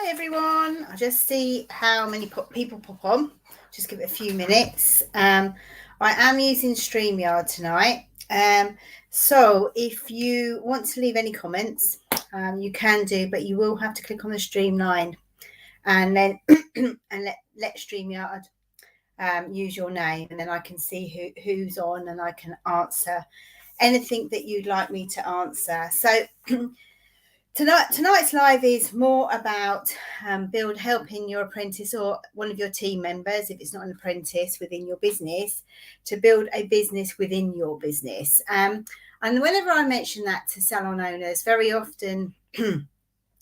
Hi everyone, I'll just see how many people pop on. Just give it a few minutes. I am using StreamYard tonight. So if you want to leave any comments, you can do, but you will have to click on the stream line and then and let StreamYard use your name, and then I can see who's on and I can answer anything that you'd like me to answer. So Tonight's live is more about helping your apprentice or one of your team members, if it's not an apprentice within your business, to build a business within your business. And whenever I mention that to salon owners, very often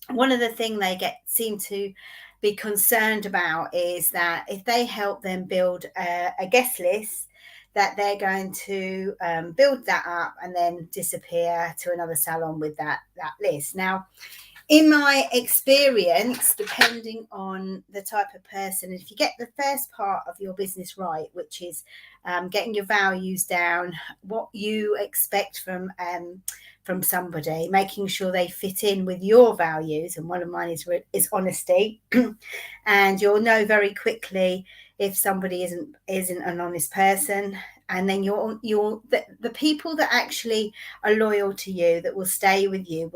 one of the things they seem to be concerned about is that if they help them build a guest list, that they're going to build that up and then disappear to another salon with that list. Now, in my experience, depending on the type of person, if you get the first part of your business right, which is getting your values down, what you expect from somebody, making sure they fit in with your values, and one of mine is honesty, and you'll know very quickly if somebody isn't an honest person. And then the people that actually are loyal to you, that will stay with you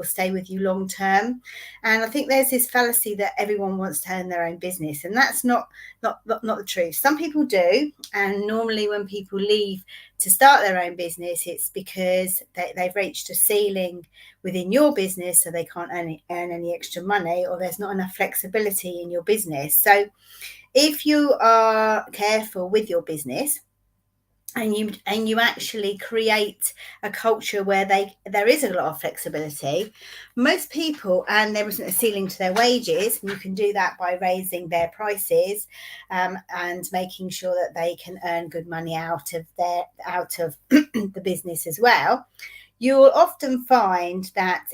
long term. And I think there's this fallacy that everyone wants to own their own business, and that's not the truth. Some people do, and normally when people leave to start their own business, it's because they've reached a ceiling within your business, so they can't earn any extra money, or there's not enough flexibility in your business. So if you are careful with your business, and you actually create a culture where there is a lot of flexibility, most people, and there isn't a ceiling to their wages, and you can do that by raising their prices and making sure that they can earn good money out of the business as well. You will often find that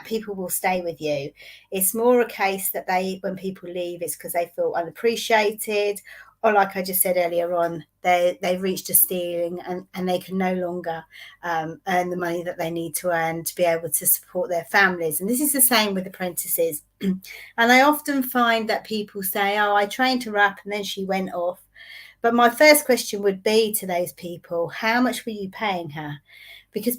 people will stay with you. It's more a case that when people leave, it's because they feel unappreciated, or like I just said earlier on, they've reached a ceiling and they can no longer earn the money that they need to earn to be able to support their families. And this is the same with apprentices. And I often find that people say, oh, I trained her up and then she went off. But my first question would be to those people, how much were you paying her? Because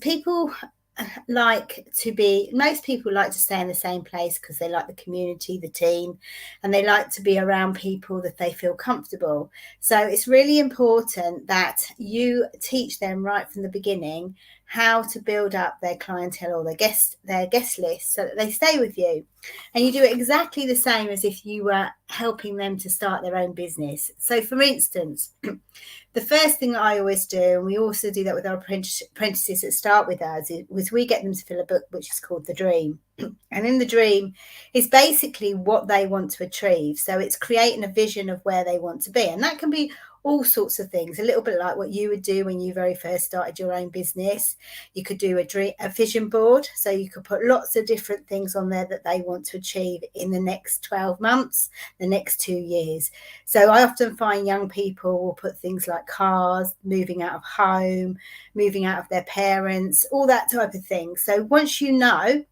most people like to stay in the same place because they like the community, the team, and they like to be around people that they feel comfortable. So it's really important that you teach them right from the beginning how to build up their clientele or their guest list so that they stay with you. And you do it exactly the same as if you were helping them to start their own business. So for instance, the first thing I always do, and we also do that with our apprentices that start with us, is we get them to fill a book which is called The Dream. And in The Dream is basically what they want to achieve. So it's creating a vision of where they want to be. And that can be all sorts of things, a little bit like what you would do when you very first started your own business. You could do a vision board. So you could put lots of different things on there that they want to achieve in the next 12 months, the next 2 years. So I often find young people will put things like cars, moving out of home, moving out of their parents, all that type of thing. So once you know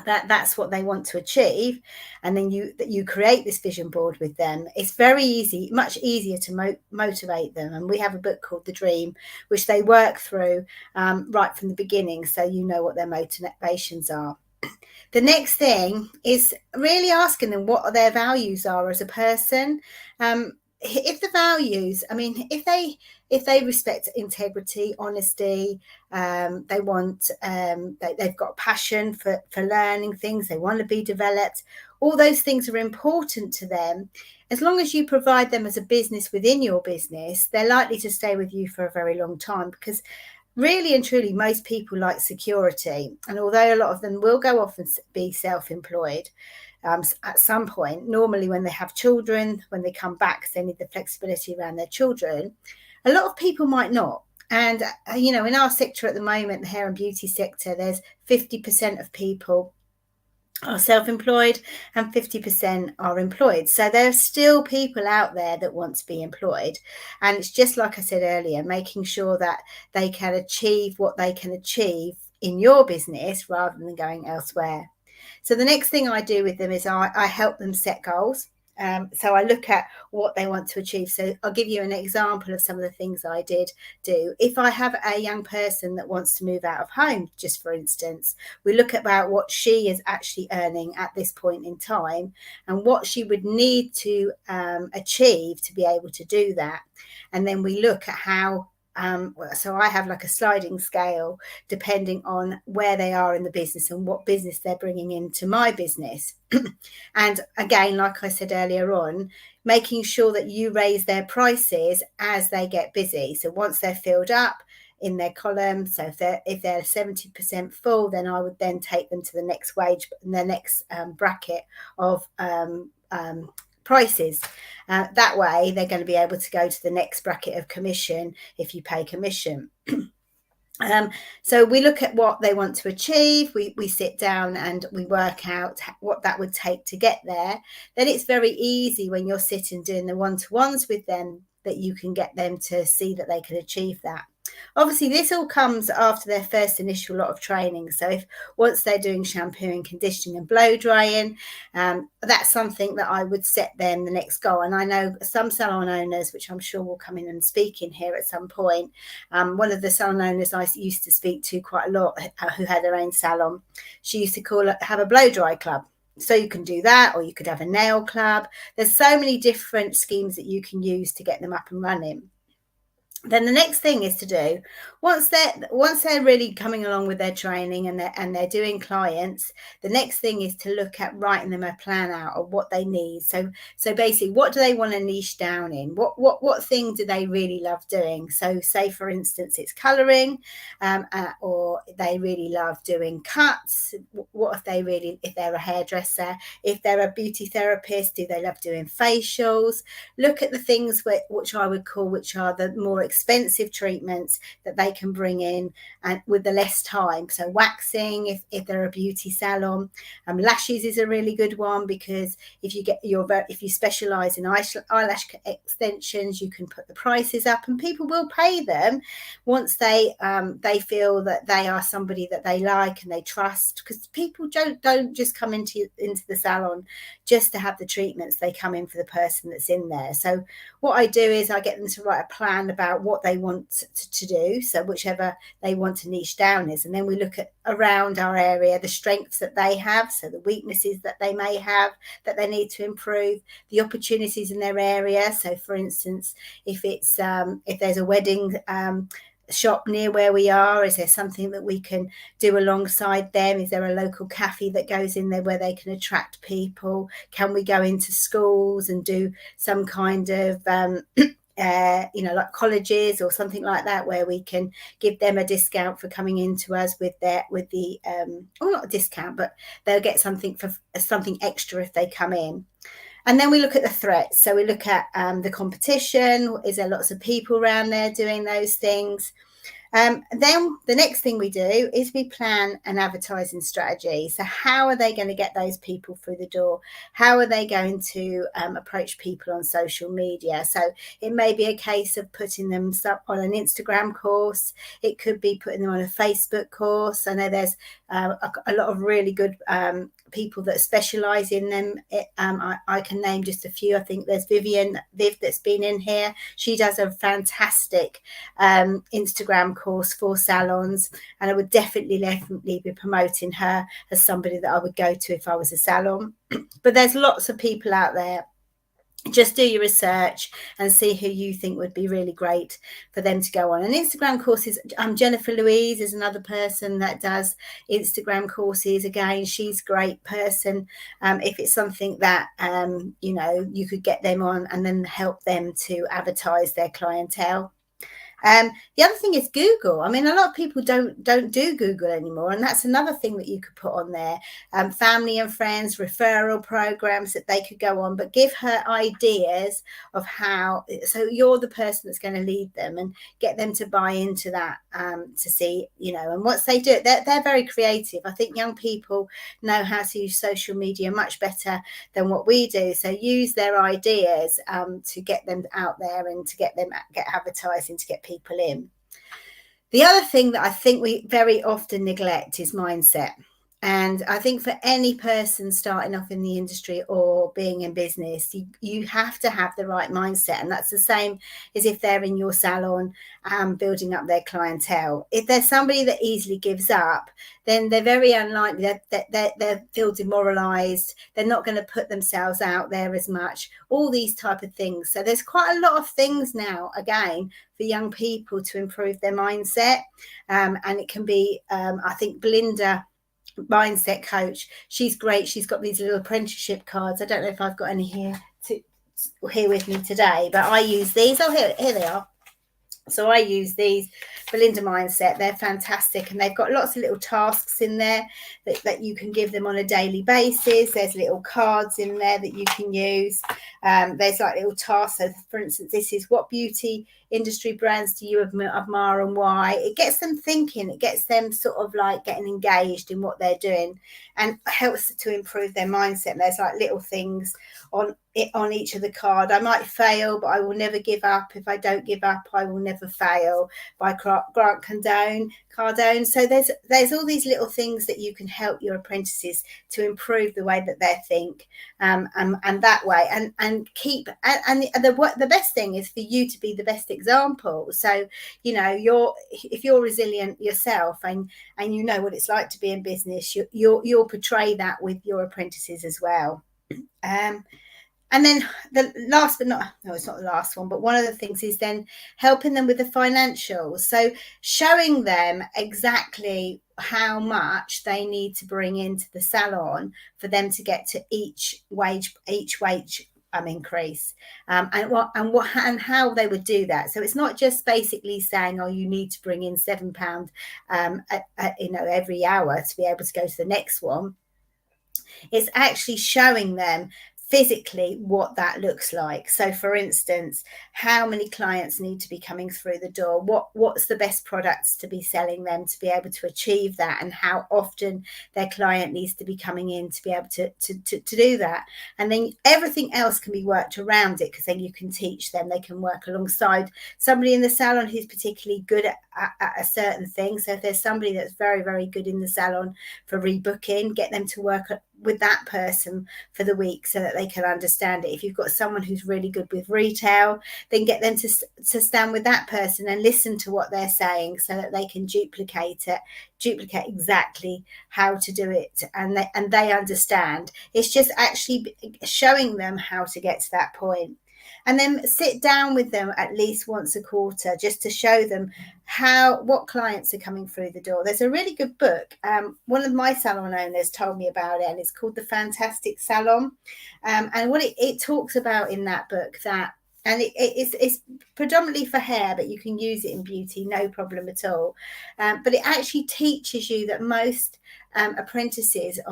that's what they want to achieve, and then you create this vision board with them, it's very easy, much easier to motivate them. And we have a book called The Dream, which they work through right from the beginning, so you know what their motivations are. The next thing is really asking them what their values are as a person. If the values, if they respect integrity, honesty, they've got passion for learning things, they want to be developed, all those things are important to them. As long as you provide them as a business within your business, they're likely to stay with you for a very long time, because really and truly, most people like security. And although a lot of them will go off and be self-employed at some point, normally when they have children, when they come back, because they need the flexibility around their children, a lot of people might not. And, in our sector at the moment, the hair and beauty sector, there's 50% of people are self-employed and 50% are employed. So there are still people out there that want to be employed. And it's just like I said earlier, making sure that they can achieve what they can achieve in your business rather than going elsewhere. So the next thing I do with them is I help them set goals. So I look at what they want to achieve. So I'll give you an example of some of the things I did do. If I have a young person that wants to move out of home, just for instance, we look about what she is actually earning at this point in time and what she would need to achieve to be able to do that. And then we look at how so I have like a sliding scale depending on where they are in the business and what business they're bringing into my business. And again, like I said earlier on, making sure that you raise their prices as they get busy. So once they're filled up in their column, so if they're 70% full, then I would then take them to the next wage, the next bracket of prices. That way they're going to be able to go to the next bracket of commission if you pay commission. So we look at what they want to achieve, we sit down and we work out what that would take to get there. Then it's very easy when you're sitting doing the one-to-ones with them that you can get them to see that they can achieve that. Obviously, this all comes after their first initial lot of training. So if once they're doing shampooing, conditioning and blow drying, that's something that I would set them the next goal. And I know some salon owners, which I'm sure will come in and speak in here at some point. One of the salon owners I used to speak to quite a lot, who had her own salon, she used to have a blow dry club. So you can do that, or you could have a nail club. There's so many different schemes that you can use to get them up and running. Then the next thing is to do, once they're really coming along with their training and they're doing clients, the next thing is to look at writing them a plan out of what they need. So basically, what do they want to niche down in? What thing do they really love doing? So say for instance it's colouring, or they really love doing cuts. What if they're a hairdresser? If they're a beauty therapist, do they love doing facials? Look at the things which I would call, which are the more expensive treatments that they can bring in and with the less time. So waxing, if they're a beauty salon, lashes is a really good one, because if you specialize in eyelash extensions, you can put the prices up and people will pay them once they feel that they are somebody that they like and they trust, because people don't just come into the salon just to have the treatments. They come in for the person that's in there. So what I do is I get them to write a plan about what they want to do, so whichever they want to niche down is, and then we look at around our area the strengths that they have, so the weaknesses that they may have that they need to improve, the opportunities in their area. So for instance, if there's a wedding shop near where we are, is there something that we can do alongside them? Is there a local cafe that goes in there where they can attract people? Can we go into schools and do some kind of like colleges or something like that, where we can give them a discount for coming into us or not a discount, but they'll get something extra if they come in. And then we look at the threats. So we look at the competition. Is there lots of people around there doing those things? Then the next thing we do is we plan an advertising strategy. So how are they going to get those people through the door? How are they going to approach people on social media? So it may be a case of putting them on an Instagram course. It could be putting them on a Facebook course. I know there's a lot of really good people that specialize in them. I can name just a few. I think there's Viv that's been in here. She does a fantastic Instagram course for salons, and I would definitely be promoting her as somebody that I would go to if I was a salon. But there's lots of people out there. Just do your research and see who you think would be really great for them to go on. And Instagram courses, Jennifer Louise is another person that does Instagram courses. Again, she's a great person. If it's something that, you could get them on and then help them to advertise their clientele. The other thing is Google. I mean, a lot of people don't do Google anymore, and that's another thing that you could put on there. Family and friends, referral programs that they could go on, but give her ideas of how. So you're the person that's going to lead them and get them to buy into that, to see, and once they do it, they're very creative. I think young people know how to use social media much better than what we do. So use their ideas to get them out there and to get advertising, to get people in. The other thing that I think we very often neglect is mindset. And I think for any person starting off in the industry or being in business, you have to have the right mindset. And that's the same as if they're in your salon building up their clientele. If there's somebody that easily gives up, then they're very unlikely that they feel demoralized. They're not going to put themselves out there as much, all these type of things. So there's quite a lot of things now, again, for young people to improve their mindset. And it can be, I think Belinda, mindset coach, she's great. She's got these little apprenticeship cards. I don't know if I've got any here with me today, but I use these. Oh, here they are. So I use these Belinda Mindset. They're fantastic, and they've got lots of little tasks in there that you can give them on a daily basis. There's little cards in there that you can use. There's like little tasks. So for instance, this is: what beauty industry brands do you admire and why? It gets them thinking. It gets them sort of like getting engaged in what they're doing, and helps to improve their mindset. And there's like little things on each of the card. I might fail, but I will never give up. If I don't give up, I will never fail, by Grant Cardone. So there's all these little things that you can help your apprentices to improve the way that they think, and that way, and keep, and the best thing is for you to be the best example. So if you're resilient yourself, and you know what it's like to be in business, you'll portray that with your apprentices as well. And then the last, but not, no, it's not the last one, but one of the things is then helping them with the financials. So showing them exactly how much they need to bring into the salon for them to get to each wage increase, and how they would do that. So it's not just basically saying, oh, you need to bring in £7 every hour to be able to go to the next one. It's actually showing them physically what that looks like. So for instance, how many clients need to be coming through the door, what's the best products to be selling them to be able to achieve that, and how often their client needs to be coming in to be able to do that. And then everything else can be worked around it, because then you can teach them. They can work alongside somebody in the salon who's particularly good at a certain thing. So if there's somebody that's very, very good in the salon for rebooking, get them to work with that person for the week so that they can understand it. If you've got someone who's really good with retail, then get them to stand with that person and listen to what they're saying so that they can duplicate exactly how to do it, and they understand. It's just actually showing them how to get to that point. And then sit down with them at least once a quarter, just to show them what clients are coming through the door. There's a really good book. One of my salon owners told me about it, and it's called The Fantastic Salon. And what it talks about in that book, and it's predominantly for hair, but you can use it in beauty, no problem at all. But it actually teaches you that most apprentices that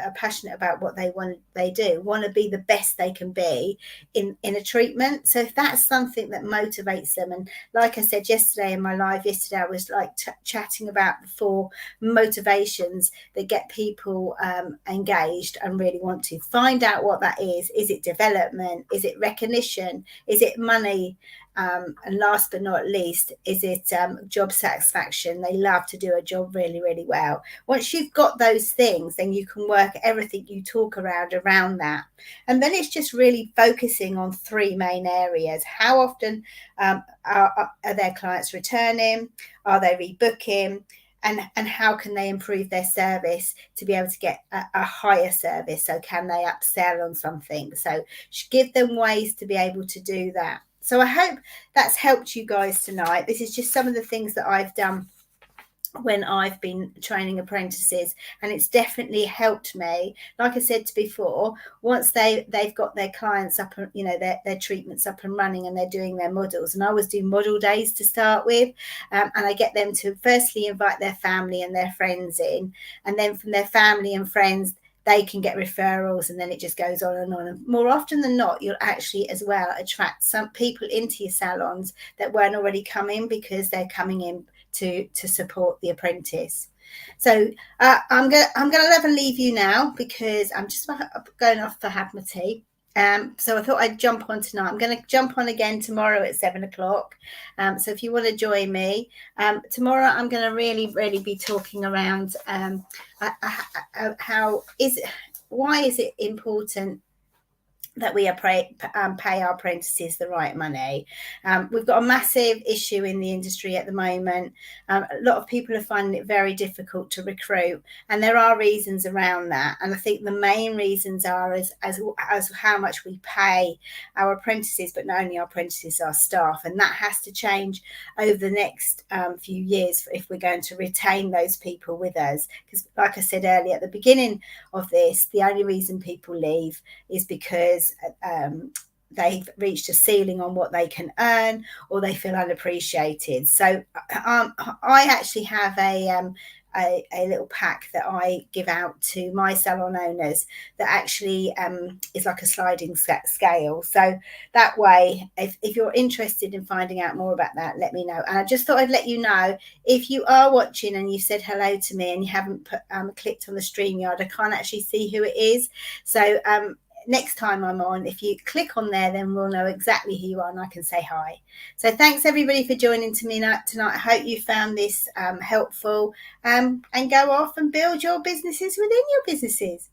are passionate about what they want to be the best they can be in a treatment. So if that's something that motivates them, and like I said yesterday in my live yesterday, I was like chatting about the 4 motivations that get people engaged and really want to find out what that is. Is it development? Is it recognition? Is it money? And last but not least, is it job satisfaction? They love to do a job really, really well. Once you've got those things, then you can work everything you talk around that. And then it's just really focusing on 3 main areas. How often are their clients returning? Are they rebooking? And how can they improve their service to be able to get a higher service? So can they upsell on something? So give them ways to be able to do that. So I hope that's helped you guys tonight. This is just some of the things that I've done when I've been training apprentices, and it's definitely helped me. Like I said before, once they've got their clients up, their treatments up and running, and they're doing their models, and I always do model days to start with, and I get them to firstly invite their family and their friends in, and then from their family and friends they can get referrals, and then it just goes on and on. And more often than not, you'll actually as well attract some people into your salons that weren't already coming, because they're coming in to support the apprentice. So I'm gonna leave you now, because I'm just going off to have my tea. So I thought I'd jump on tonight. I'm going to jump on again tomorrow at 7 o'clock. So if you want to join me, tomorrow I'm going to really be talking around why is it important that we pay our apprentices the right money. We've got a massive issue in the industry at the moment. A lot of people are finding it very difficult to recruit, and there are reasons around that. And I think the main reasons are as how much we pay our apprentices, but not only our apprentices, our staff, and that has to change over the next few years if we're going to retain those people with us. Because, like I said earlier at the beginning of this, the only reason people leave is because they've reached a ceiling on what they can earn, or they feel unappreciated. So I actually have a little pack that I give out to my salon owners that actually is like a sliding scale. So that way, if you're interested in finding out more about that, let me know. And I just thought I'd let you know, if you are watching and you said hello to me and you haven't clicked on the StreamYard, I can't actually see who it is. So next time I'm on, if you click on there, then we'll know exactly who you are and I can say hi. So thanks everybody for joining me tonight. I hope you found this helpful, and go off and build your businesses within your businesses.